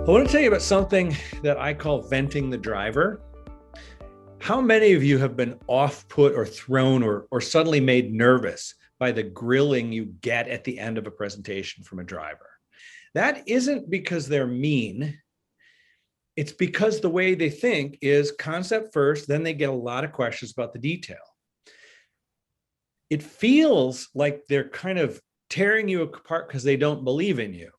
I want to tell you about something that I call venting the driver. How many of you have been off-put or thrown or suddenly made nervous by the grilling you get at the end of a presentation from a driver? That isn't because they're mean. It's because the way they think is concept first, then they get a lot of questions about the detail. It feels like they're kind of tearing you apart because they don't believe in you.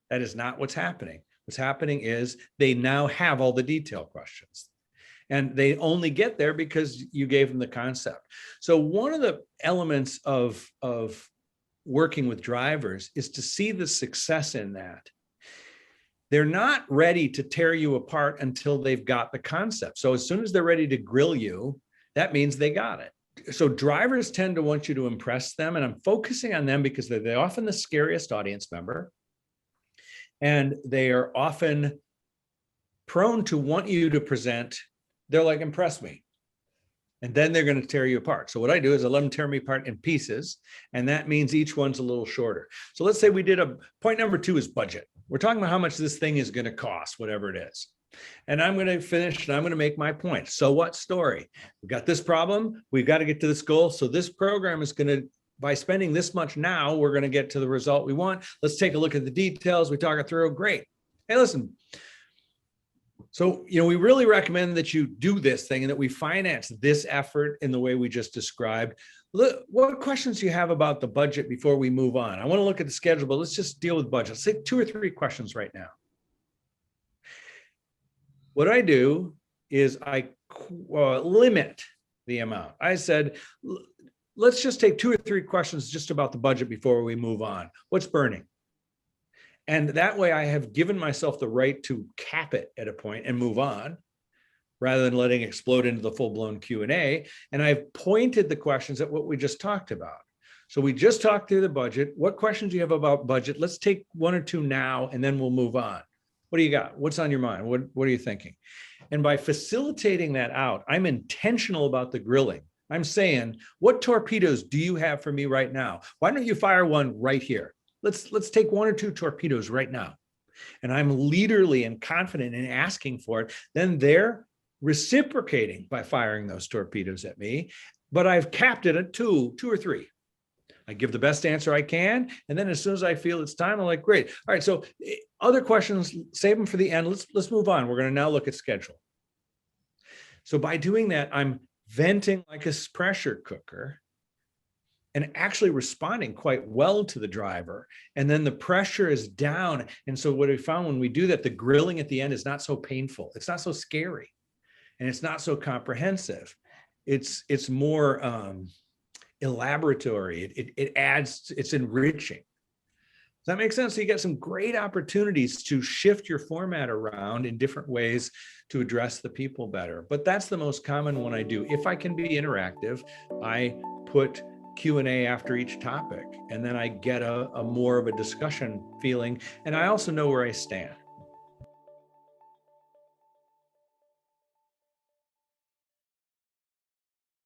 That is not what's happening. What's happening is they now have all the detail questions. And they only get there because you gave them the concept. So one of the elements of working with drivers is to see the success in that. They're not ready to tear you apart until they've got the concept. So as soon as they're ready to grill you, that means they got it. So drivers tend to want you to impress them, and I'm focusing on them because they're often the scariest audience member. And they are often prone to want you to present. They're like, impress me. And then they're going to tear you apart. So what I do is I let them tear me apart in pieces. And that means each one's a little shorter. So let's say we did point number 2 is budget. We're talking about how much this thing is going to cost, whatever it is. And I'm going to finish and I'm going to make my point. So what story? We've got this problem. We've got to get to this goal. So this program is going to, by spending this much now, we're going to get to the result we want. Let's take a look at the details. We talk it through. Great. Hey, listen. So, we really recommend that you do this thing and that we finance this effort in the way we just described. Look, what questions do you have about the budget before we move on? I want to look at the schedule, but let's just deal with budget. Let's take 2 or 3 questions right now. What I do is I limit the amount. I said, let's just take 2 or 3 questions just about the budget before we move on. What's burning? And that way I have given myself the right to cap it at a point and move on rather than letting it explode into the full-blown Q&A. And I've pointed the questions at what we just talked about. So we just talked through the budget. What questions do you have about budget? Let's take 1 or 2 now, and then we'll move on. What do you got? What's on your mind? What are you thinking? And by facilitating that out, I'm intentional about the grilling. I'm saying, what torpedoes do you have for me right now? Why don't you fire one right here? Let's take 1 or 2 torpedoes right now. And I'm leaderly and confident in asking for it. Then they're reciprocating by firing those torpedoes at me, but I've capped it at 2 or 3. I give the best answer I can. And then as soon as I feel it's time, I'm like, great. All right. So other questions, save them for the end. Let's move on. We're going to now look at schedule. So by doing that, I'm venting like a pressure cooker and actually responding quite well to the driver. And then the pressure is down. And so what we found when we do that, the grilling at the end is not so painful. It's not so scary. And it's not so comprehensive. It's more elaboratory. It adds, it's enriching. Does that make sense? So you get some great opportunities to shift your format around in different ways to address the people better. But that's the most common one I do. If I can be interactive, I put Q&A after each topic, and then I get a more of a discussion feeling, and I also know where I stand.